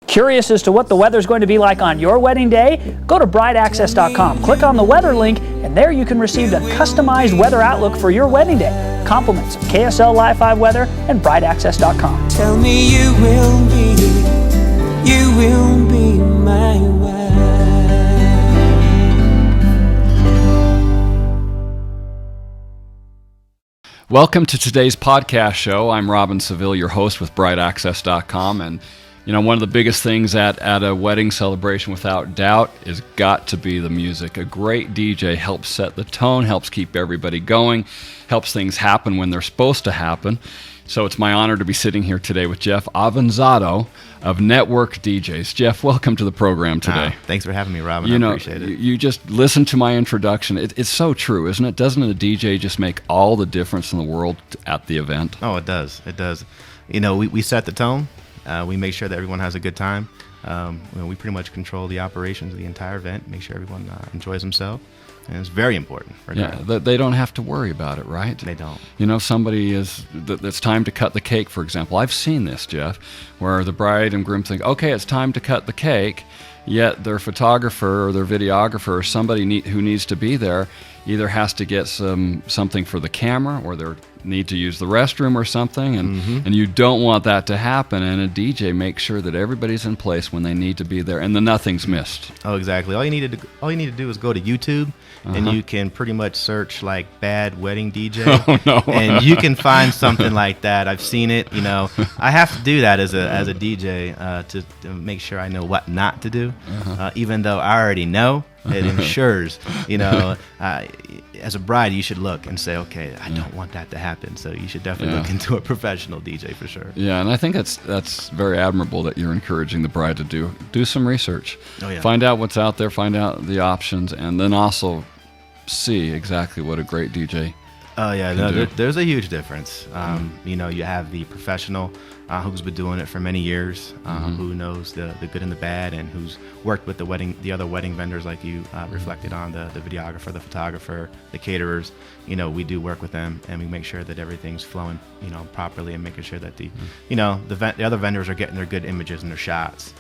Curious as to what the weather's going to be like on your wedding day? Go to brideaccess.com, click on the weather link, and there you can receive a customized weather outlook for your wedding day. Compliments of KSL Live 5 Weather and brideaccess.com. Tell me you will be my wife. Welcome to today's podcast show. I'm Robin Seville, your host with brideaccess.com, and one of the biggest things at a wedding celebration, without doubt, is got to be the music. A great DJ helps set the tone, helps keep everybody going, helps things happen when they're supposed to happen. So it's my honor to be sitting here today with Jeff Avanzado of Network DJs. Jeff, welcome to the program today. Thanks for having me, Robin. I appreciate it. You just listen to my introduction. It's so true, isn't it? Doesn't a DJ just make all the difference in the world at the event? Oh, it does. It does. We set the tone. We make sure that everyone has a good time. We pretty much control the operations of the entire event, make sure everyone enjoys themselves. And it's very important. They don't have to worry about it, right? They don't. Somebody it's time to cut the cake, for example. I've seen this, Jeff, where the bride and groom think, okay, it's time to cut the cake, yet their photographer or their videographer or somebody who needs to be there either has to get something for the camera or they need to use the restroom or something, and you don't want that to happen, and a DJ makes sure that everybody's in place when they need to be there and then nothing's missed. Oh, exactly. All you need to do is go to YouTube and you can pretty much search like bad wedding DJ. Oh, no. And you can find something like that. I've seen it. I have to do that as a DJ to make sure I know what not to do, even though I already know. It ensures, as a bride, you should look and say, okay, I don't want that to happen. So you should definitely look into a professional DJ for sure. Yeah, and I think that's very admirable that you're encouraging the bride to do some research. Oh, yeah. Find out what's out there, find out the options, and then also see exactly what a great DJ Oh, yeah, there's a huge difference. You have the professional who's been doing it for many years, who knows the good and the bad, and who's worked with the other wedding vendors like you reflected on, the videographer, the photographer, the caterers. We do work with them, and we make sure that everything's flowing, properly, and making sure that the other vendors are getting their good images and their shots,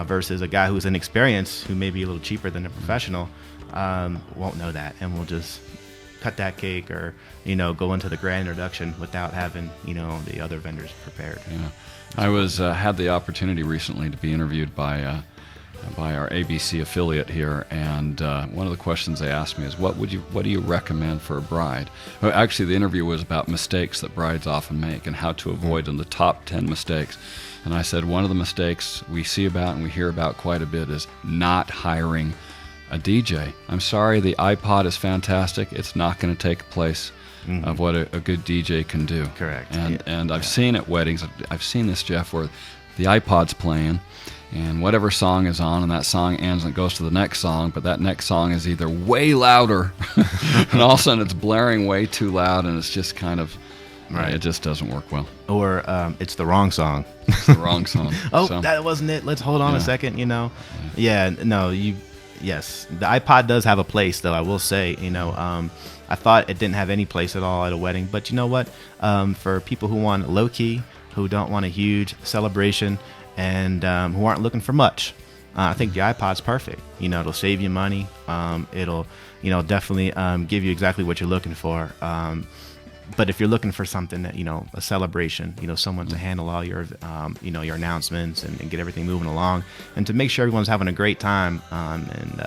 versus a guy who's inexperienced, who may be a little cheaper than a professional, won't know that, and will just cut that cake or go into the grand introduction without having the other vendors prepared. Yeah, I had the opportunity recently to be interviewed by our ABC affiliate here, and one of the questions they asked me is, what do you recommend for a bride? Well, actually, the interview was about mistakes that brides often make and how to avoid them, the top 10 mistakes. And I said one of the mistakes we see about and we hear about quite a bit is not hiring a DJ. I'm sorry, the iPod is fantastic. It's not going to take the place of what a good DJ can do. Correct. And I've seen at weddings, I've seen this, Jeff, where the iPod's playing and whatever song is on, and that song ends and it goes to the next song, but that next song is either way louder and all of a sudden it's blaring way too loud, and it's just kind of, it just doesn't work well. Or it's the wrong song. It's the wrong song. That wasn't it. Let's hold on a second, Yes, the iPod does have a place, though. I will say, I thought it didn't have any place at all at a wedding. But you know what? For people who want low key, who don't want a huge celebration, and who aren't looking for much, I think the iPod's perfect. It'll save you money. It'll, definitely give you exactly what you're looking for. But if you're looking for something that, a celebration, someone to handle all your, your announcements and get everything moving along, and to make sure everyone's having a great time, and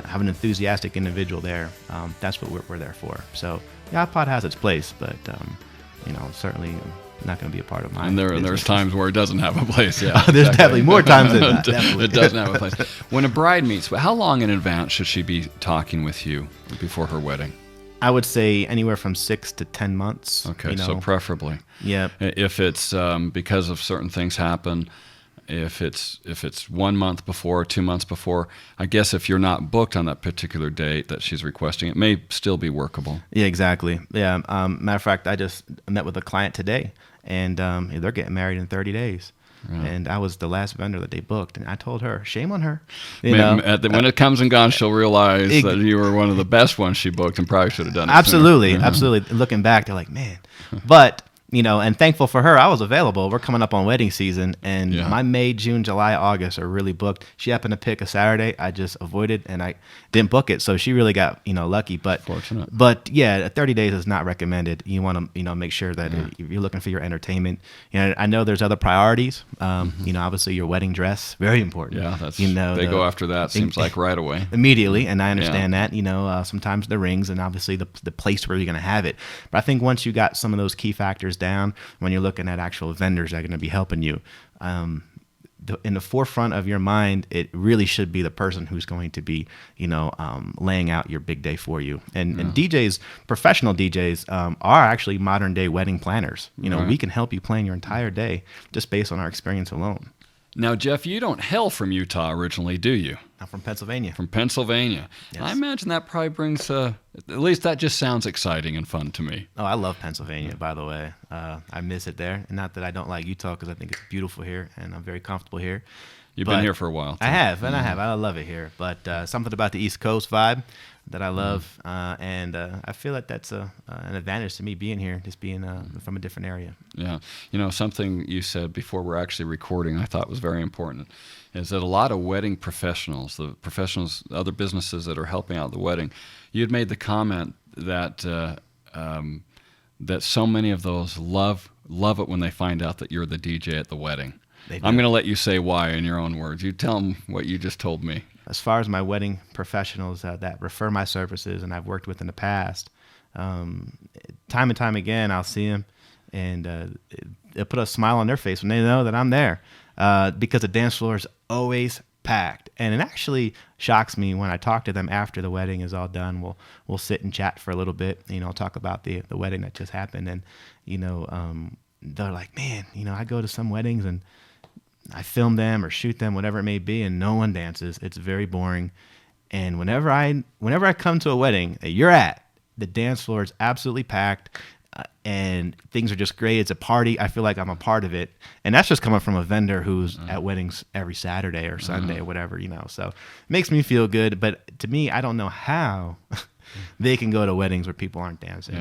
have an enthusiastic individual there, that's what we're there for. So the iPod has its place, but, certainly not going to be a part of mine. And there's times where it doesn't have a place, yeah. There's definitely more times than that. It doesn't have a place. When a bride meets, how long in advance should she be talking with you before her wedding? I would say anywhere from 6 to 10 months. Okay, so preferably. Yeah. If it's because of certain things happen, if it's 1 month before, 2 months before, I guess if you're not booked on that particular date that she's requesting, it may still be workable. Yeah, exactly. Yeah. Matter of fact, I just met with a client today, and they're getting married in 30 days. Yeah. And I was the last vendor that they booked, and I told her, shame on her. When it comes and gone, she'll realize that you were one of the best ones she booked and probably should have done it Absolutely, sooner. Absolutely. Looking back, they're like, man. But and thankful for her, I was available. We're coming up on wedding season, and Yeah. my May, June, July, August are really booked. She happened to pick a Saturday. I just avoided, and I didn't book it, so she really got lucky. But Fortunate. But yeah, 30 days is not recommended. You want to make sure that if you're looking for your entertainment. I know there's other priorities. Obviously your wedding dress, very important. Yeah, that's they go after that. Seems like right away. Immediately, and I understand that. Sometimes the rings and obviously the place where you're going to have it. But I think once you got some of those key factors down, when you're looking at actual vendors that are going to be helping you, in the forefront of your mind, it really should be the person who's going to be, laying out your big day for you. And DJs, professional DJs, are actually modern day wedding planners. Right. We can help you plan your entire day just based on our experience alone. Now, Jeff, you don't hail from Utah originally, do you? I'm from Pennsylvania. From Pennsylvania. Yes. I imagine that probably brings, at least that just sounds exciting and fun to me. Oh, I love Pennsylvania, by the way. I miss it there. And not that I don't like Utah, because I think it's beautiful here, and I'm very comfortable here. You've been here for a while. I have. I love it here. But something about the East Coast vibe that I love, and I feel like that's an advantage to me being here, just being from a different area. Yeah. Something you said before we're actually recording I thought was very important is that a lot of wedding professionals, the professionals, other businesses that are helping out the wedding, you had made the comment that that so many of those love it when they find out that you're the DJ at the wedding. I'm going to let you say why in your own words. You tell them what you just told me. As far as my wedding professionals that refer my services and I've worked with in the past, time and time again, I'll see them and it'll put a smile on their face when they know that I'm there, because the dance floor is always packed. And it actually shocks me when I talk to them after the wedding is all done. We'll sit and chat for a little bit, talk about the wedding that just happened. And, they're like, man, I go to some weddings and I film them or shoot them, whatever it may be, and no one dances. It's very boring. And whenever I come to a wedding that you're at, the dance floor is absolutely packed, and things are just great. It's a party. I feel like I'm a part of it. And that's just coming from a vendor who's at weddings every Saturday or Sunday or whatever, So it makes me feel good. But to me, I don't know how they can go to weddings where people aren't dancing,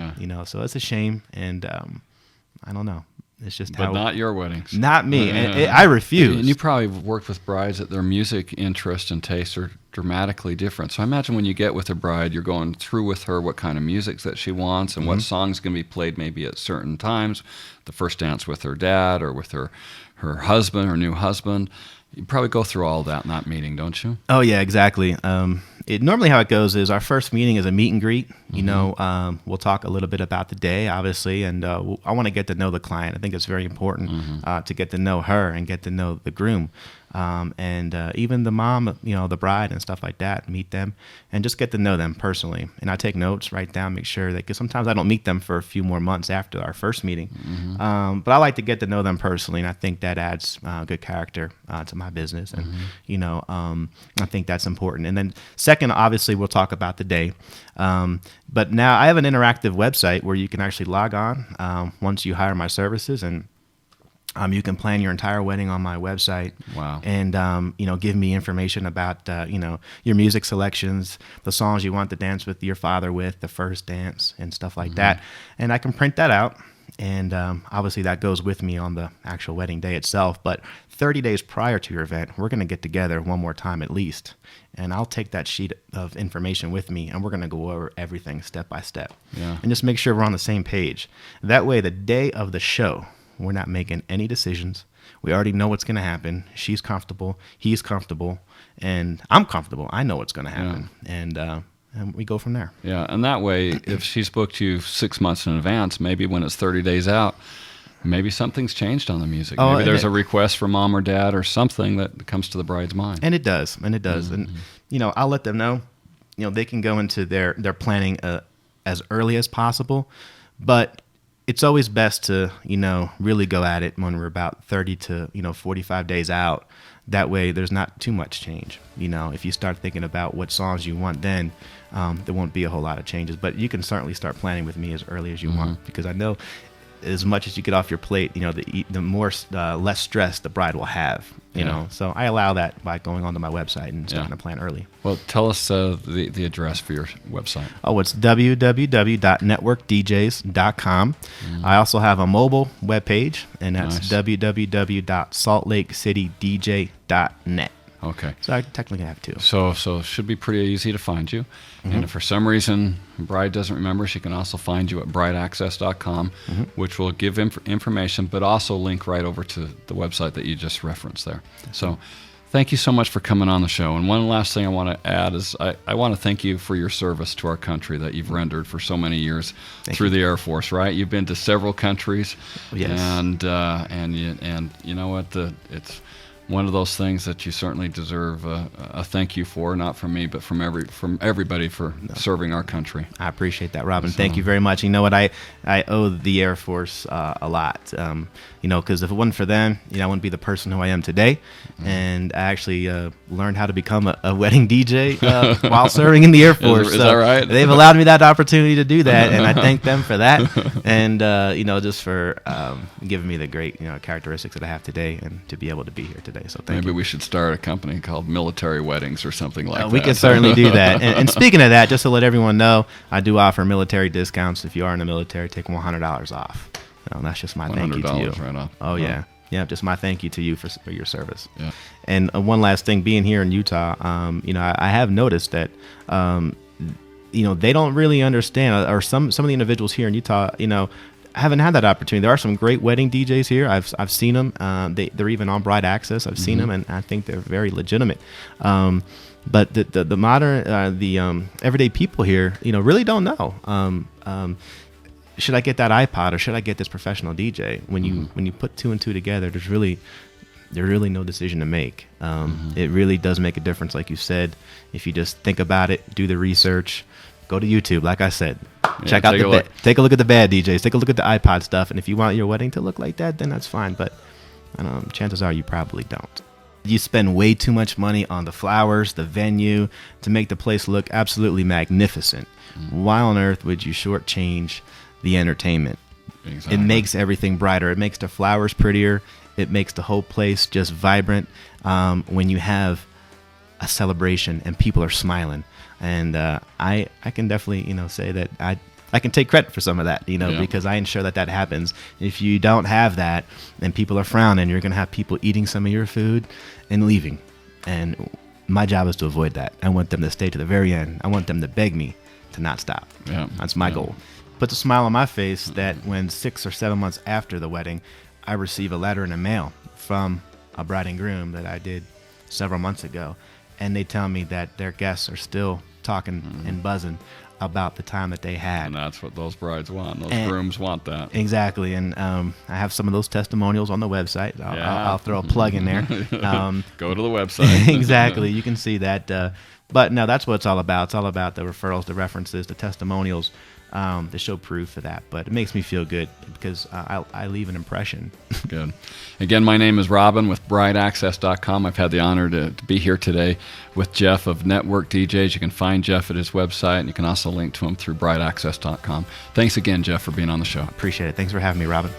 So it's a shame. And I don't know. It's just but not your weddings. Not me. I refuse. And you probably worked with brides that their music interest and tastes are dramatically different. So I imagine when you get with a bride, you're going through with her what kind of music that she wants and what songs can be played maybe at certain times. The first dance with her dad or with her husband, her new husband. You probably go through all that in that meeting, don't you? Oh, yeah, exactly. Normally how it goes is our first meeting is a meet and greet. We'll talk a little bit about the day, obviously, and I want to get to know the client. I think it's very important to get to know her and get to know the groom. And even the mom, the bride and stuff like that, meet them and just get to know them personally. And I take notes, write down, make sure that, because sometimes I don't meet them for a few more months after our first meeting. But I like to get to know them personally, and I think that adds good character to my business. And, I think that's important. And then second, obviously, we'll talk about the day. But now I have an interactive website where you can actually log on once you hire my services, and you can plan your entire wedding on my website. Wow. And, give me information about, your music selections, the songs you want to dance with your father with, the first dance and stuff like that. And I can print that out. And obviously that goes with me on the actual wedding day itself. But 30 days prior to your event, we're going to get together one more time at least. And I'll take that sheet of information with me, and we're going to go over everything step by step. Yeah. And just make sure we're on the same page. That way, the day of the show, we're not making any decisions. We already know what's going to happen. She's comfortable. He's comfortable. And I'm comfortable. I know what's going to happen. Yeah. And we go from there. Yeah, and that way, if she's booked you 6 months in advance, maybe when it's 30 days out, maybe something's changed on the music. Maybe there's a request from mom or dad or something that comes to the bride's mind. And it does. And, I'll let them know. They can go into their planning as early as possible. But it's always best to, really go at it when we're about 30 to, 45 days out. That way there's not too much change. If you start thinking about what songs you want then, there won't be a whole lot of changes. But you can certainly start planning with me as early as you want, because I know as much as you get off your plate, the more less stress the bride will have. You know, so I allow that by going onto my website and starting to plan early. Well, tell us the address for your website. Oh, it's www.networkdjs.com. I also have a mobile webpage, and that's www.saltlakecitydj.net. Okay. So I technically have two. So it should be pretty easy to find you. And if for some reason Bride doesn't remember, she can also find you at brideaccess.com, which will give information, but also link right over to the website that you just referenced there. So thank you so much for coming on the show. And one last thing I want to add is I want to thank you for your service to our country that you've rendered for so many years through the Air Force, right? You've been to several countries. Yes. And you know what? It's one of those things that you certainly deserve a thank you for, not from me, but from everybody for serving our country. I appreciate that, Robin. Thank you very much. You know what? I owe the Air Force a lot. Because if it wasn't for them, I wouldn't be the person who I am today. And I actually learned how to become a wedding DJ while serving in the Air Force. Is that right? They've allowed me that opportunity to do that, and I thank them for that. And just for giving me the great characteristics that I have today, and to be able to be here today. So thank you. Maybe we should start a company called Military Weddings or something like that. We could certainly do that. And speaking of that, just to let everyone know, I do offer military discounts. If you are in the military, take $100 off. That's just my thank you to you. Right off. Oh, yeah. Yeah, just my thank you to you for your service. Yeah. And one last thing, being here in Utah, I have noticed that, they don't really understand, or some of the individuals here in Utah, haven't had that opportunity. There are some great wedding DJs here. I've seen them. They're even on Bride Access. I've seen them, and I think they're very legitimate. But the modern, everyday people here, really don't know. Should I get that iPod, or should I get this professional DJ? When you put two and two together, there's really no decision to make. It really does make a difference, like you said. If you just think about it, do the research, go to YouTube. Like I said, take a look at the bad DJs, take a look at the iPod stuff, and if you want your wedding to look like that, then that's fine. But chances are you probably don't. You spend way too much money on the flowers, the venue, to make the place look absolutely magnificent. Why on earth would you shortchange the entertainment? Exactly. It makes everything brighter. It makes the flowers prettier. It makes the whole place just vibrant when you have a celebration and people are smiling. And I can definitely say that I can take credit for some of that, because I ensure that happens. If you don't have that and people are frowning, you're going to have people eating some of your food and leaving. And my job is to avoid that. I want them to stay to the very end. I want them to beg me to not stop. Yeah. That's my goal. Puts a smile on my face that when 6 or 7 months after the wedding, I receive a letter in the mail from a bride and groom that I did several months ago, and they tell me that their guests are still talking and buzzing about the time that they had. And that's what those brides want. Those grooms want that. Exactly. And I have some of those testimonials on the website. I'll throw a plug in there. Go to the website. Exactly. You can see that. But no, that's what it's all about. It's all about the referrals, the references, the testimonials, to show proof of that. But it makes me feel good because I leave an impression. Good. Again, my name is Robin with brideaccess.com. I've had the honor to be here today with Jeff of Network DJs. You can find Jeff at his website, and you can also link to him through brideaccess.com. Thanks again, Jeff, for being on the show. Appreciate it. Thanks for having me, Robin.